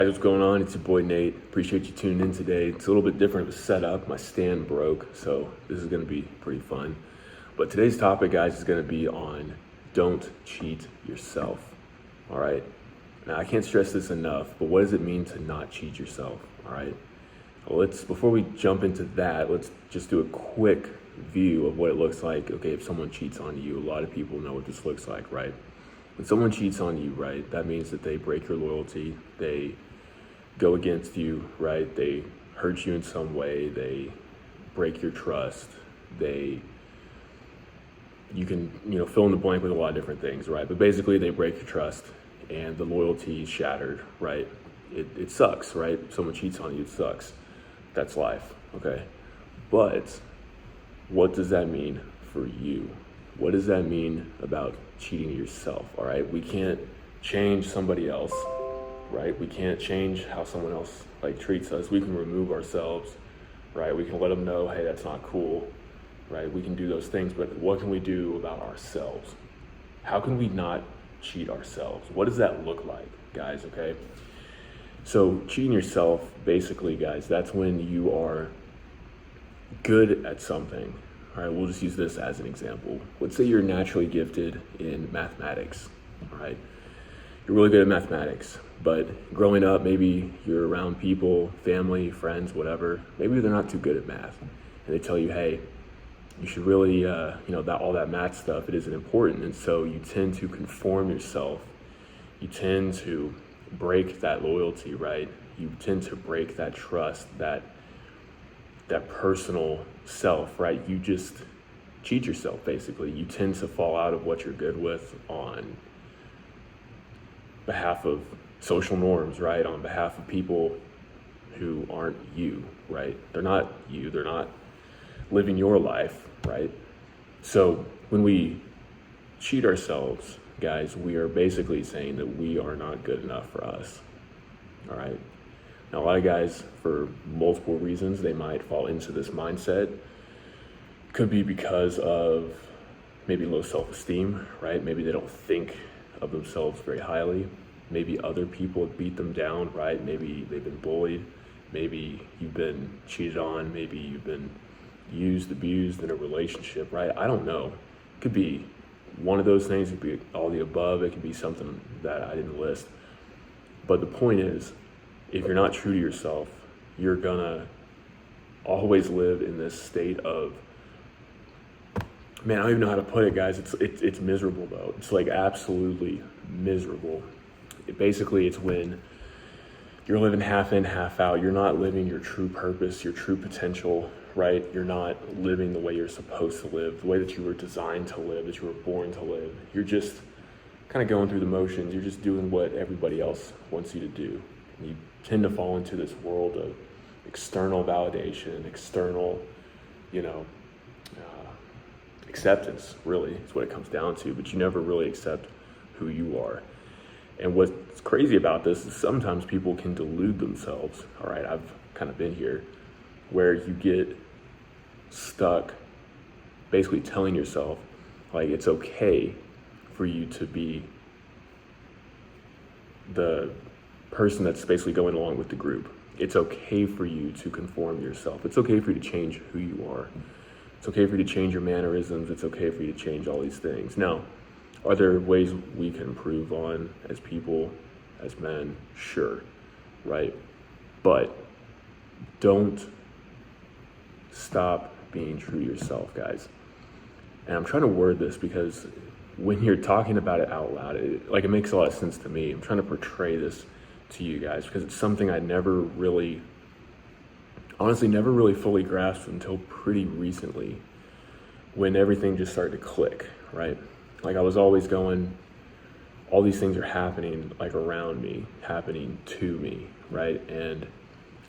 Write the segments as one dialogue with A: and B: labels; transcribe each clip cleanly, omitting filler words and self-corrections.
A: Guys, what's going on? It's your boy Nate. Appreciate you tuning in today. It's a little bit different of a setup. My stand broke, so this is going to be pretty fun. But today's topic, guys, is going to be on don't cheat yourself. All right. Now, I can't stress this enough, but what does it mean to not cheat yourself? All right. Well, before we jump into that, let's just do a quick view of what it looks like. Okay, if someone cheats on you, a lot of people know what this looks like, right? When someone cheats on you, right, that means that they break your loyalty. They go against you, right? They hurt you in some way. They break your trust. You can, fill in the blank with a lot of different things, right? But basically they break your trust and the loyalty is shattered, right? It sucks, right? If someone cheats on you, it sucks. That's life, okay? But what does that mean for you? What does that mean about cheating yourself, all right? We can't change somebody else, right? We can't change how someone else treats us. We can remove ourselves, right? We can let them know, hey, that's not cool, right? We can do those things, but what can we do about ourselves? How can we not cheat ourselves? What does that look like, guys, okay? So cheating yourself, basically, guys, that's when you are good at something. All right, we'll just use this as an example. Let's say you're naturally gifted in mathematics, all right? You're really good at mathematics, but growing up, maybe you're around people, family, friends, whatever, maybe they're not too good at math. And they tell you, hey, you should really, all that math stuff, it isn't important. And so you tend to conform yourself. You tend to break that loyalty, right? You tend to break that trust, that personal self, right? You just cheat yourself, basically. You tend to fall out of what you're good with on behalf of social norms, right? On behalf of people who aren't you, right? They're not you, they're not living your life, right? So when we cheat ourselves, guys, we are basically saying that we are not good enough for us, all right? Now, a lot of guys, for multiple reasons, they might fall into this mindset. Could be because of maybe low self-esteem, right? Maybe they don't think of themselves very highly. Maybe other people have beat them down, right? Maybe they've been bullied. Maybe you've been cheated on. Maybe you've been used, abused in a relationship, right? I don't know. It could be one of those things. It could be all the above. It could be something that I didn't list. But the point is, if you're not true to yourself, you're gonna always live in this state of, man, I don't even know how to put it, guys. It's miserable though. It's absolutely miserable. It's when you're living half in, half out. You're not living your true purpose, your true potential, right? You're not living the way you're supposed to live, the way that you were designed to live, that you were born to live. You're just kind of going through the motions. You're just doing what everybody else wants you to do. And you tend to fall into this world of external validation, external, acceptance, really, is what it comes down to, but you never really accept who you are. And what's crazy about this is sometimes people can delude themselves, all right? I've kind of been here, where you get stuck basically telling yourself, it's okay for you to be the person that's basically going along with the group. It's okay for you to conform yourself. It's okay for you to change who you are. It's okay for you to change your mannerisms. It's okay for you to change all these things. Now, are there ways we can improve on as people, as men? Sure, right? But don't stop being true to yourself, guys. And I'm trying to word this because when you're talking about it out loud, it makes a lot of sense to me. I'm trying to portray this to you guys because it's something I never really fully grasped until pretty recently, when everything just started to click, right? I was always going, all these things are happening around me, happening to me, right? And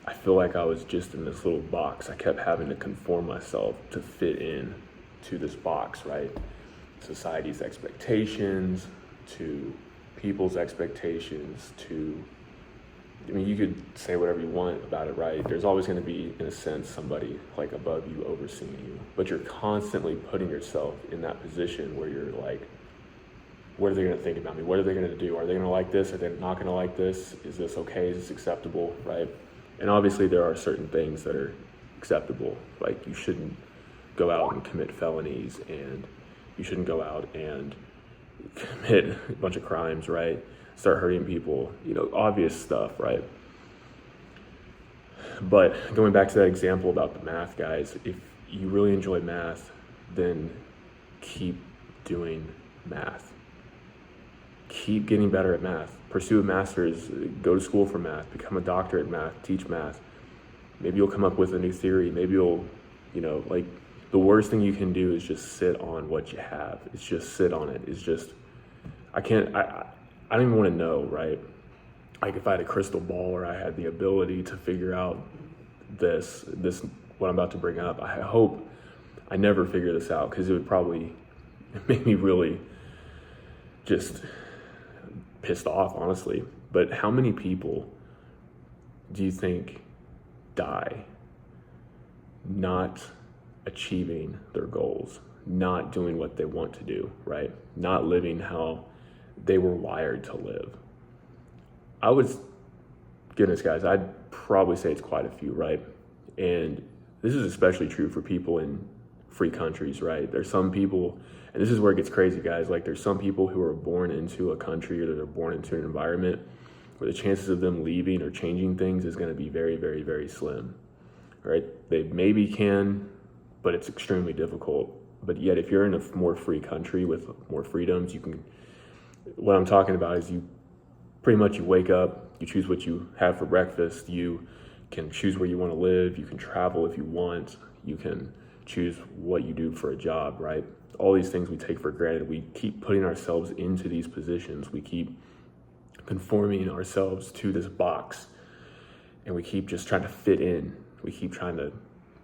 A: I feel like I was just in this little box. I kept having to conform myself to fit in to this box, right? Society's expectations, to people's expectations, you could say whatever you want about it, right? There's always going to be, in a sense, somebody above you, overseeing you, but you're constantly putting yourself in that position where you're what are they going to think about me? What are they going to do? Are they going to like this? Are they not going to like this? Is this okay? Is this acceptable? Right? And obviously there are certain things that are acceptable. Like you shouldn't go out and commit felonies, and you shouldn't go out and commit a bunch of crimes, right? Start hurting people, obvious stuff, right? But going back to that example about the math, guys, if you really enjoy math, then keep doing math. Keep getting better at math. Pursue a master's, go to school for math, become a doctor at math, teach math. Maybe you'll come up with a new theory. Maybe you'll, like the worst thing you can do is just sit on what you have. It's just sit on it. It's just, I don't even want to know, right? Like if I had a crystal ball or I had the ability to figure out this, what I'm about to bring up, I hope I never figure this out, because it would probably make me really just pissed off, honestly. But how many people do you think die not achieving their goals, not doing what they want to do, right? Not living how they were wired to live? Goodness guys, I'd probably say it's quite a few, right? And this is especially true for people in free countries, right? There's some people, and this is where it gets crazy, guys, like there's some people who are born into a country, or they're born into an environment where the chances of them leaving or changing things is going to be very, very, very slim, right? They maybe can, but it's extremely difficult. But yet if you're in a more free country with more freedoms, what I'm talking about is you wake up, you choose what you have for breakfast, you can choose where you want to live, you can travel if you want, you can choose what you do for a job, right? All these things we take for granted. We keep putting ourselves into these positions. We keep conforming ourselves to this box, and we keep just trying to fit in. We keep trying to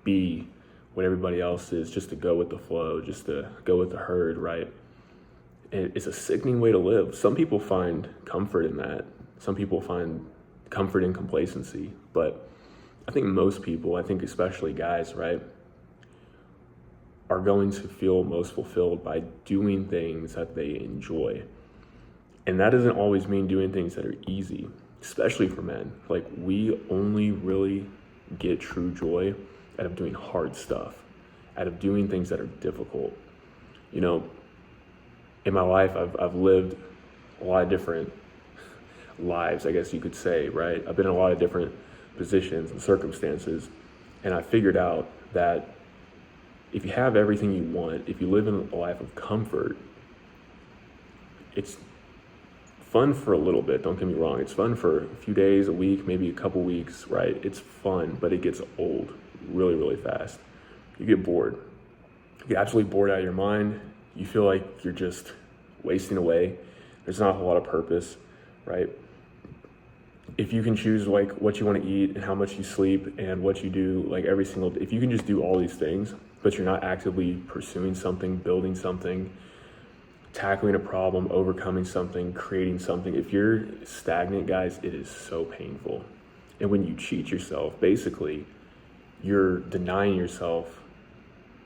A: be what everybody else is, just to go with the flow, just to go with the herd, right? And it's a sickening way to live. Some people find comfort in that. Some people find comfort in complacency. But I think most people, especially guys, right, are going to feel most fulfilled by doing things that they enjoy. And that doesn't always mean doing things that are easy, especially for men. Like, we only really get true joy out of doing hard stuff, out of doing things that are difficult. In my life, I've lived a lot of different lives, I guess you could say, right? I've been in a lot of different positions and circumstances, and I figured out that if you have everything you want, if you live in a life of comfort, it's fun for a little bit, don't get me wrong. It's fun for a few days, a week, maybe a couple weeks, right? It's fun, but it gets old really, really fast. You get bored. You get absolutely bored out of your mind. You feel like you're just wasting away. There's not a whole lot of purpose, right? If you can choose like what you want to eat and how much you sleep and what you do like every single day, if you can just do all these things, but you're not actively pursuing something, building something, tackling a problem, overcoming something, creating something, if you're stagnant, guys, it is so painful. And when you cheat yourself, basically, you're denying yourself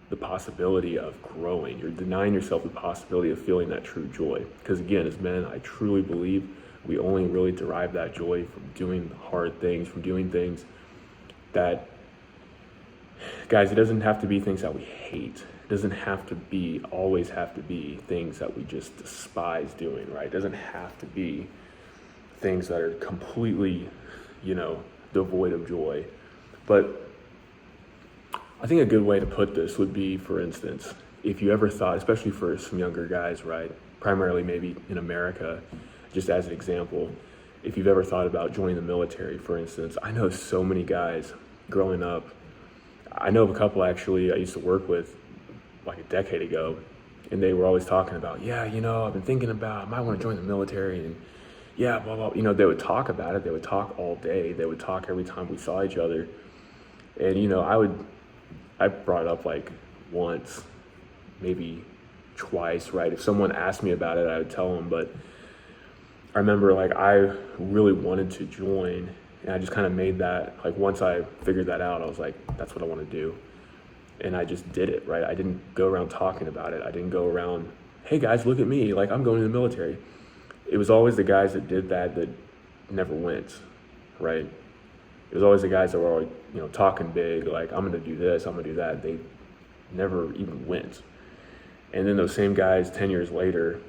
A: the possibility of growing. You're denying yourself the possibility of feeling that true joy. Because again, as men, I truly believe we only really derive that joy from doing hard things, from doing things that, guys, it doesn't have to be things that we hate. It doesn't always have to be things that we just despise doing, right? It doesn't have to be things that are completely, devoid of joy. But I think a good way to put this would be, for instance, if you ever thought, especially for some younger guys, right, primarily maybe in America, just as an example, if you've ever thought about joining the military, for instance, I know so many guys growing up. I know of a couple actually I used to work with like a decade ago, and they were always talking about, I've been thinking about, I might want to join the military, and blah, blah. They would talk about it. They would talk all day. They would talk every time we saw each other. And, I brought it up like once, maybe twice, right? If someone asked me about it, I would tell them. But I remember like I really wanted to join, and I just kind of made that, like once I figured that out, I was like, that's what I want to do. And I just did it, right? I didn't go around talking about it. I didn't go around hey guys, look at me, like I'm going to the military. It was always the guys that did that never went, right? It was always the guys that were, talking big, like I'm gonna do this, I'm gonna do that. They never even went. And then those same guys 10 years later,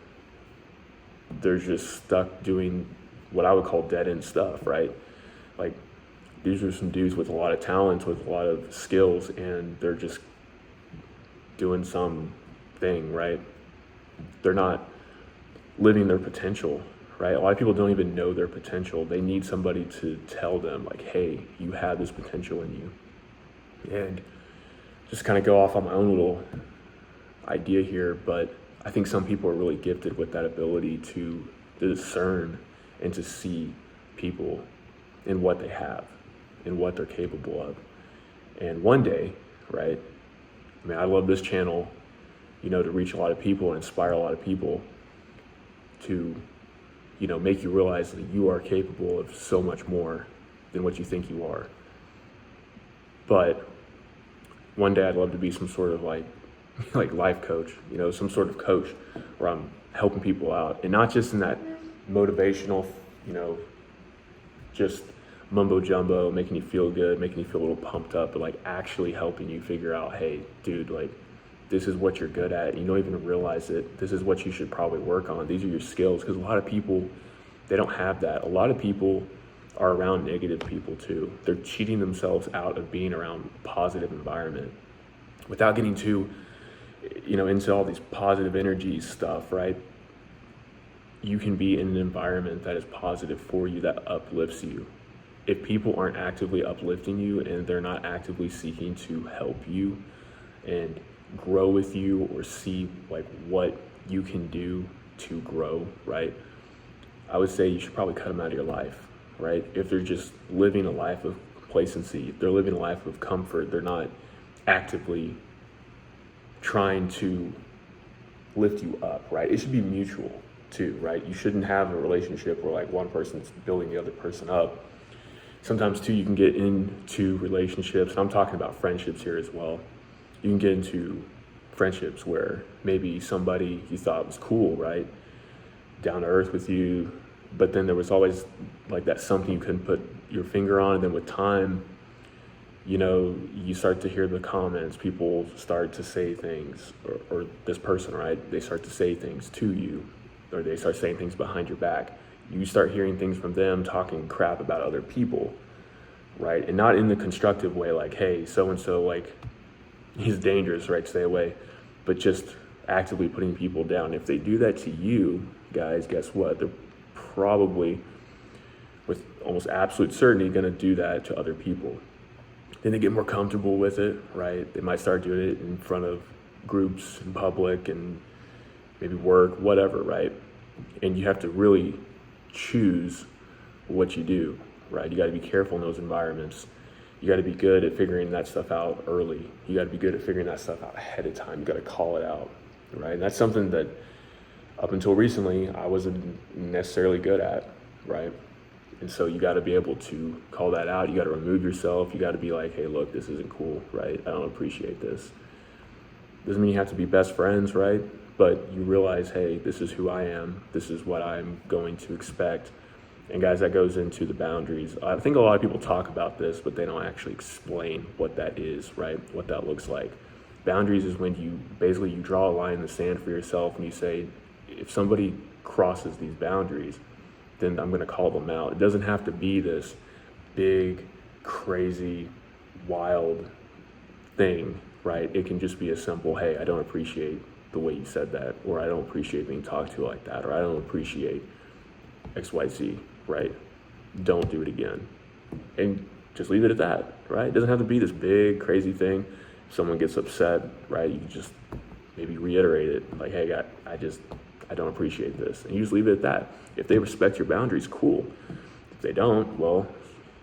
A: they're just stuck doing what I would call dead end stuff, right? Like these are some dudes with a lot of talent, with a lot of skills, and they're just doing some thing, right? They're not living their potential, right? A lot of people don't even know their potential. They need somebody to tell them, like, hey, you have this potential in you. And just kind of go off on my own little idea here, but I think some people are really gifted with that ability to discern and to see people in what they have and what they're capable of. And one day, right, I mean, I love this channel, to reach a lot of people and inspire a lot of people to, make you realize that you are capable of so much more than what you think you are. But one day I'd love to be some sort of like life coach, some sort of coach where I'm helping people out, and not just in that motivational, just mumbo jumbo, making you feel good, making you feel a little pumped up, but like actually helping you figure out, hey, dude, like this is what you're good at. You don't even realize it. This is what you should probably work on. These are your skills. Because a lot of people, they don't have that. A lot of people are around negative people too. They're cheating themselves out of being around positive environment without getting too, into all these positive energy stuff, right? You can be in an environment that is positive for you, that uplifts you. If people aren't actively uplifting you and they're not actively seeking to help you and grow with you or see like what you can do to grow, right? I would say you should probably cut them out of your life, right? If they're just living a life of complacency, if they're living a life of comfort, they're not actively trying to lift you up, right? It should be mutual too, right? You shouldn't have a relationship where like one person's building the other person up. Sometimes too, you can get into relationships, and I'm talking about friendships here as well. You can get into friendships where maybe somebody you thought was cool, right? Down to earth with you, but then there was always like that something you couldn't put your finger on, and then with time, you start to hear the comments, people start to say things, or this person, right? They start to say things to you, or they start saying things behind your back. You start hearing things from them talking crap about other people, right? And not in the constructive way, like, hey, so-and-so, like, he's dangerous, right? Stay away. But just actively putting people down. If they do that to you, guys, guess what? They're probably, with almost absolute certainty, going to do that to other people. Then they get more comfortable with it, right? They might start doing it in front of groups in public and maybe work, whatever, right? And you have to really choose what you do, right? You got to be careful in those environments. You got to be good at figuring that stuff out early. You got to be good at figuring that stuff out ahead of time. You got to call it out, right? And that's something that up until recently I wasn't necessarily good at, right? And so you got to be able to call that out. You got to remove yourself. You got to be like, hey, look, this isn't cool, right? I don't appreciate this. Doesn't mean you have to be best friends, right? But you realize, hey, this is who I am. This is what I'm going to expect. And guys, that goes into the boundaries. I think a lot of people talk about this, but they don't actually explain what that is, right? What that looks like. Boundaries is when you draw a line in the sand for yourself and you say, if somebody crosses these boundaries, then I'm going to call them out. It doesn't have to be this big, crazy, wild thing, right? It can just be a simple, hey, I don't appreciate the way you said that, or I don't appreciate being talked to like that, or I don't appreciate XYZ, right? Don't do it again. And just leave it at that, right? It doesn't have to be this big, crazy thing. If someone gets upset, right, you can just maybe reiterate it, like, hey, I don't appreciate this. And you just leave it at that. If they respect your boundaries, cool. If they don't, well,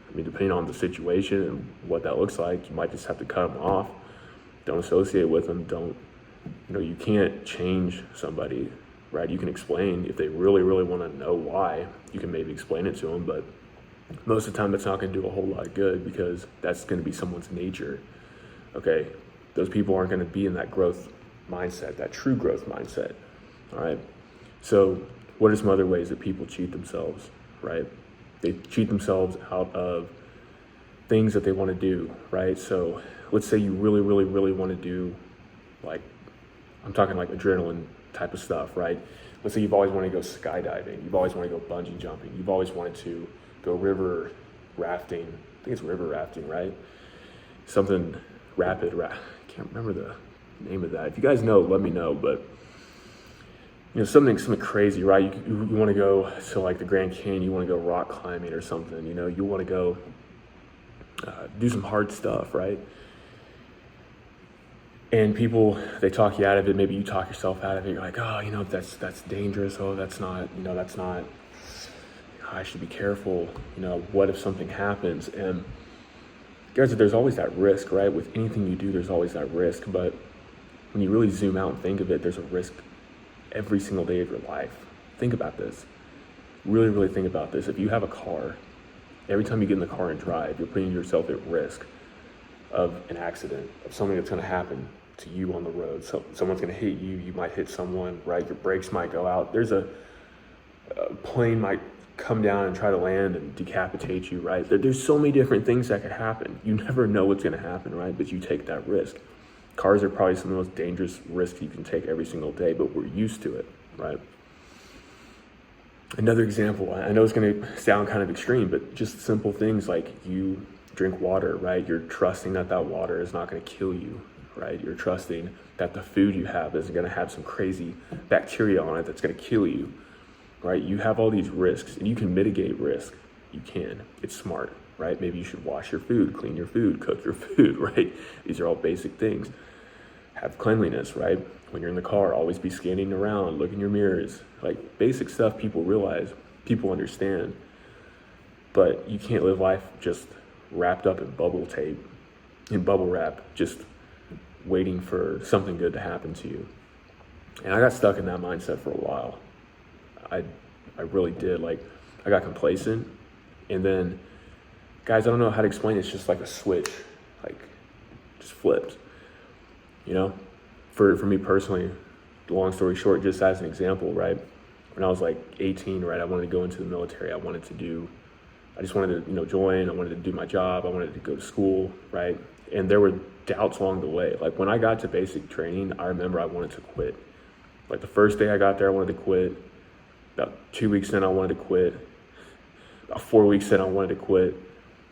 A: I mean, depending on the situation and what that looks like, you might just have to cut them off. Don't associate with them. You can't change somebody, right? You can explain if they really, really want to know why. You can maybe explain it to them, but most of the time that's not going to do a whole lot of good because that's going to be someone's nature. Okay, those people aren't going to be in that growth mindset, that true growth mindset. All right. So what are some other ways that people cheat themselves, right? They cheat themselves out of things that they want to do, right? So let's say you really, really, really want to do, like, I'm talking like adrenaline type of stuff, right? Let's say you've always wanted to go skydiving. You've always wanted to go bungee jumping. You've always wanted to go river rafting. I think it's river rafting, right? Something rapid. I can't remember the name of that. If you guys know, let me know. But something crazy, right? You want to go to like the Grand Canyon. You want to go rock climbing or something. You want to go do some hard stuff, right? And people, they talk you out of it. Maybe you talk yourself out of it. You're like, oh, that's dangerous. Oh, that's not. I should be careful. What if something happens? And guys, there's always that risk, right? With anything you do, there's always that risk. But when you really zoom out and think of it, there's a risk every single day of your life. Think about this. Really, really think about this. If you have a car, every time you get in the car and drive, you're putting yourself at risk of an accident, of something that's going to happen to you on the road. So someone's going to hit you. You might hit someone, right? Your brakes might go out. There's a plane might come down and try to land and decapitate you, right? There's so many different things that could happen. You never know what's going to happen, right? But you take that risk. Cars are probably some of the most dangerous risks you can take every single day, but we're used to it, right? Another example, I know it's going to sound kind of extreme, but just simple things like you drink water, right? You're trusting that water is not going to kill you, right? You're trusting that the food you have isn't going to have some crazy bacteria on it that's going to kill you, right? You have all these risks, and you can mitigate risk. You can. It's smart, right? Maybe you should wash your food, clean your food, cook your food, right? These are all basic things. Have cleanliness, right? When you're in the car, always be scanning around, look in your mirrors. Like basic stuff people realize, people understand. But you can't live life just wrapped up in bubble tape, in bubble wrap, just waiting for something good to happen to you. And I got stuck in that mindset for a while. I really did. Like, I got complacent, and then, guys, I don't know how to explain it. It's just like a switch, like, just flipped. For me personally, long story short, just as an example, right? When I was like 18, right, I wanted to go into the military. I just wanted to, join. I wanted to do my job. I wanted to go to school, right? And there were doubts along the way. Like when I got to basic training, I remember I wanted to quit. Like the first day I got there, I wanted to quit. About 2 weeks in, I wanted to quit. About 4 weeks in, I wanted to quit.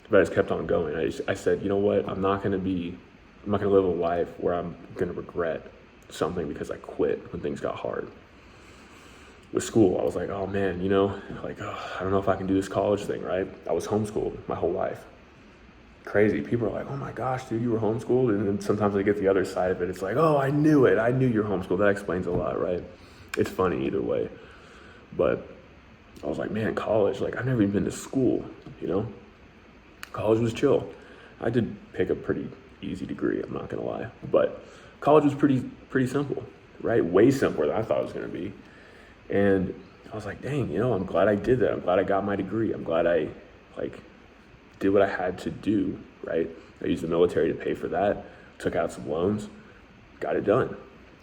A: But I just kept on going. I said, you know what? I'm not going to live a life where I'm going to regret something because I quit when things got hard. With school, I was like, oh man, I don't know if I can do this college thing, right? I was homeschooled my whole life. Crazy. People are like, oh my gosh, dude, you were homeschooled? And then sometimes I get the other side of it. It's like, oh, I knew it. I knew you're homeschooled. That explains a lot, right? It's funny either way. But I was like, man, college, like I've never even been to school, College was chill. I did pick a pretty easy degree, I'm not gonna lie. But college was pretty simple, right? Way simpler than I thought it was gonna be. And I was like, dang, I'm glad I did that. I'm glad I got my degree. I'm glad I did what I had to do, right? I used the military to pay for that, took out some loans, got it done.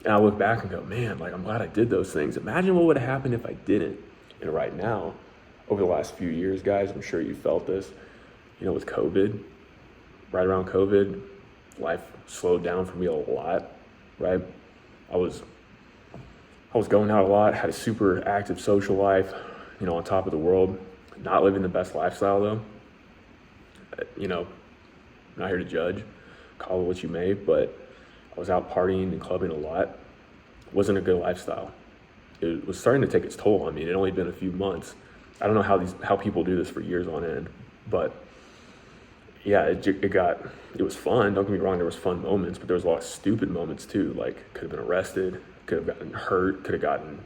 A: And I look back and go, man, I'm glad I did those things. Imagine what would have happened if I didn't. And right now, over the last few years, guys, I'm sure you felt this, with COVID, right around COVID, life slowed down for me a lot, right? I was going out a lot, had a super active social life, on top of the world, not living the best lifestyle though. Not here to judge, call it what you may, but I was out partying and clubbing a lot. Wasn't a good lifestyle. It was starting to take its toll on me. It had only been a few months. I don't know how people do this for years on end, but yeah, it was fun. Don't get me wrong, there was fun moments, but there was a lot of stupid moments too. Like could have been arrested, could have gotten hurt, could have gotten,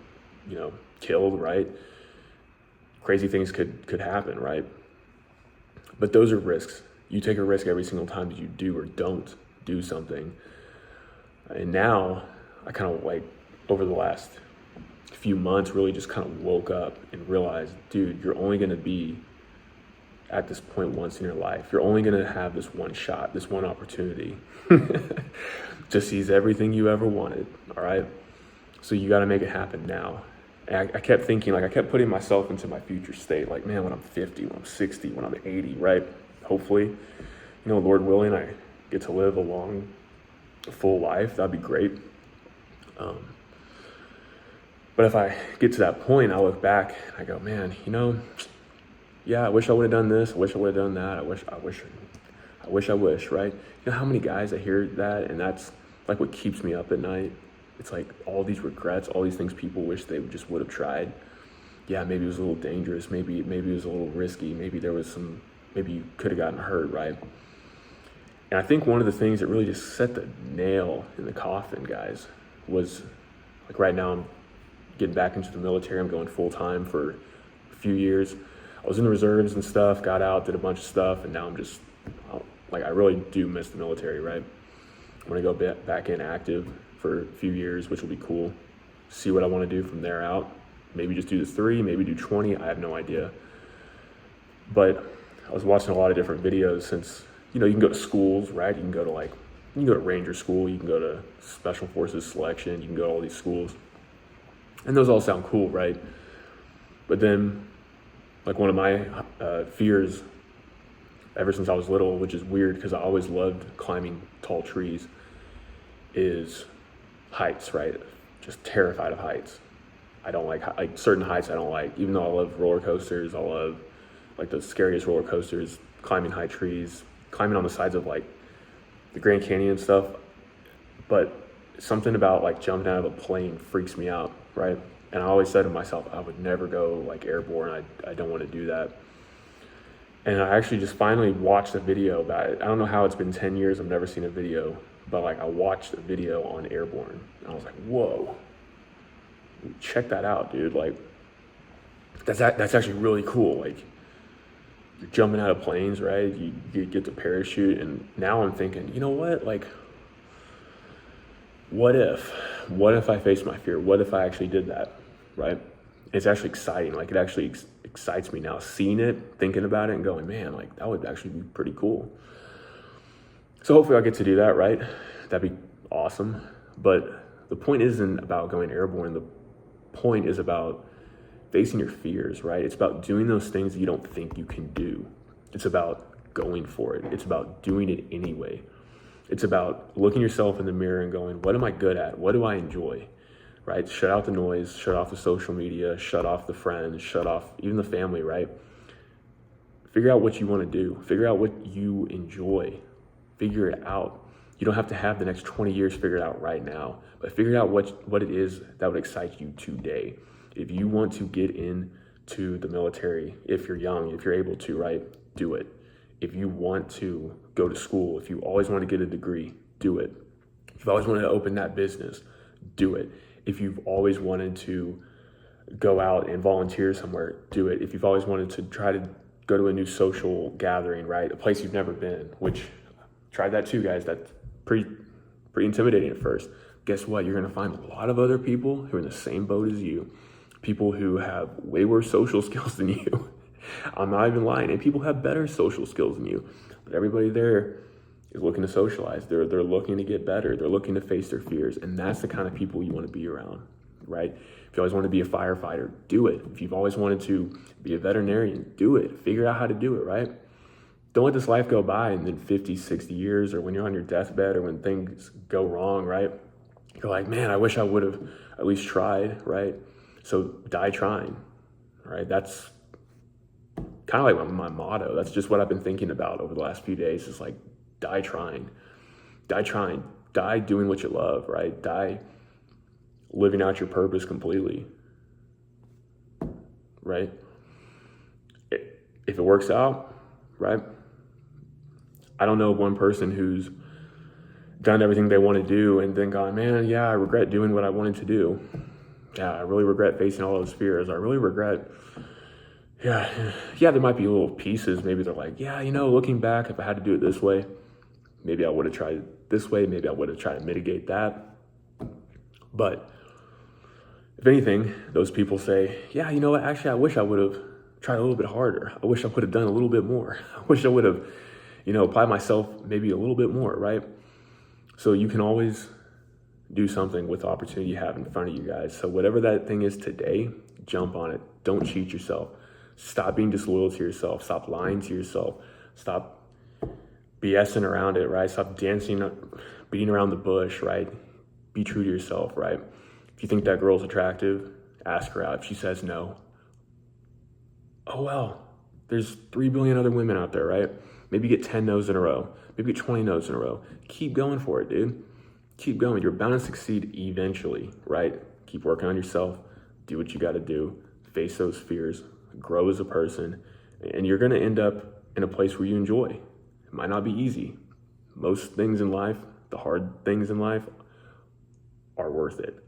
A: killed, right? Crazy things could happen, right? But those are risks. You take a risk every single time that you do or don't do something. And now I kind of over the last few months really just kind of woke up and realized, dude, you're only going to be at this point once in your life. You're only going to have this one shot, this one opportunity to seize everything you ever wanted, all right? So you got to make it happen now. And I kept thinking, like, I kept putting myself into my future state, like, man, when I'm 50, when I'm 60, when I'm 80, right? Hopefully, Lord willing, I get to live a long, full life. That'd be great. But if I get to that point, I look back and I go, man, yeah, I wish I would have done this. I wish I would have done that. I wish, right? How many guys I hear that, and that's like what keeps me up at night. It's like all these regrets, all these things people wish they just would have tried. Yeah, maybe it was a little dangerous. Maybe it was a little risky. Maybe you could have gotten hurt, right? And I think one of the things that really just set the nail in the coffin, guys, was like right now I'm getting back into the military. I'm going full time for a few years. I was in the reserves and stuff, got out, did a bunch of stuff, and now I'm just I really do miss the military, right? I'm gonna go back in active for a few years, which will be cool. See what I want to do from there out. Maybe just do the 3, maybe do 20. I have no idea. But I was watching a lot of different videos since, you can go to schools, right? You can go to Ranger School, you can go to Special Forces Selection, you can go to all these schools. And those all sound cool, right? But then, like one of my fears ever since I was little, which is weird because I always loved climbing tall trees, is heights, right? Just terrified of heights. I don't like certain heights I don't like, even though I love roller coasters. I love like the scariest roller coasters, climbing high trees, climbing on the sides of like the Grand Canyon and stuff. But something about like jumping out of a plane freaks me out, right? And I always said to myself, I would never go like airborne. I don't want to do that. And I actually just finally watched a video about it. I don't know how it's been 10 years. I've never seen a video, but like I watched a video on airborne and I was like, whoa, check that out, dude. Like that's actually really cool. Like you're jumping out of planes, right? You get the parachute. And now I'm thinking, you know what? Like, what if I faced my fear? What if I actually did that, right? It's actually exciting. Like it actually excites me now, seeing it, thinking about it, and going, man, like that would actually be pretty cool. So hopefully I'll get to do that, right? That'd be awesome. But the point isn't about going airborne. The point is about facing your fears, right? It's about doing those things that you don't think you can do. It's about going for it. It's about doing it anyway. It's about looking yourself in the mirror and going, what am I good at? What do I enjoy? Right? Shut out the noise, shut off the social media, shut off the friends, shut off even the family, right? Figure out what you want to do. Figure out what you enjoy. Figure it out. You don't have to have the next 20 years figured out right now, but figure out what it is that would excite you today. If you want to get into the military, if you're young, if you're able to, right, do it. If you want to go to school, if you always want to get a degree, do it. If you've always wanted to open that business, do it. If you've always wanted to go out and volunteer somewhere, do it. If you've always wanted to try to go to a new social gathering, right, a place you've never been, which tried that too, guys. That's pretty intimidating at first. Guess what? You're going to find a lot of other people who are in the same boat as you, people who have way worse social skills than you. I'm not even lying. And people have better social skills than you. But everybody there is looking to socialize. They're looking to get better. They're looking to face their fears. And that's the kind of people you want to be around, right? If you always want to be a firefighter, do it. If you've always wanted to be a veterinarian, do it. Figure out how to do it, right? Don't let this life go by and then 50, 60 years, or when you're on your deathbed, or when things go wrong, right? You're like, man, I wish I would have at least tried, right? So die trying, right? That's kind of like my motto. That's just what I've been thinking about over the last few days. Is like, die trying, die doing what you love, right? Die living out your purpose completely, right? If it works out, right? I don't know of one person who's done everything they want to do and then gone, man, yeah, I regret doing what I wanted to do. Yeah, I really regret facing all those fears. I really regret, yeah, there might be little pieces. Maybe they're like, yeah, looking back, if I had to do it this way, maybe I would have tried it this way. Maybe I would have tried to mitigate that. But if anything, those people say, yeah, you know what? Actually, I wish I would have tried a little bit harder. I wish I would have done a little bit more. I wish I would have, applied myself maybe a little bit more, right? So you can always do something with the opportunity you have in front of you guys. So whatever that thing is today, jump on it. Don't cheat yourself. Stop being disloyal to yourself. Stop lying to yourself. Stop BSing around it, right? Stop dancing, beating around the bush, right? Be true to yourself, right? If you think that girl's attractive, ask her out. If she says no, oh well, there's 3 billion other women out there, right? Maybe get 10 no's in a row. Maybe get 20 no's in a row. Keep going for it, dude. Keep going. You're bound to succeed eventually, right? Keep working on yourself. Do what you got to do. Face those fears. Grow as a person. And you're going to end up in a place where you enjoy. It might not be easy. Most things in life, the hard things in life, are worth it.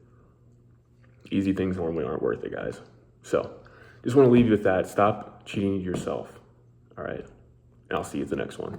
A: Easy things normally aren't worth it, guys. So, just want to leave you with that. Stop cheating yourself. All right? And I'll see you at the next one.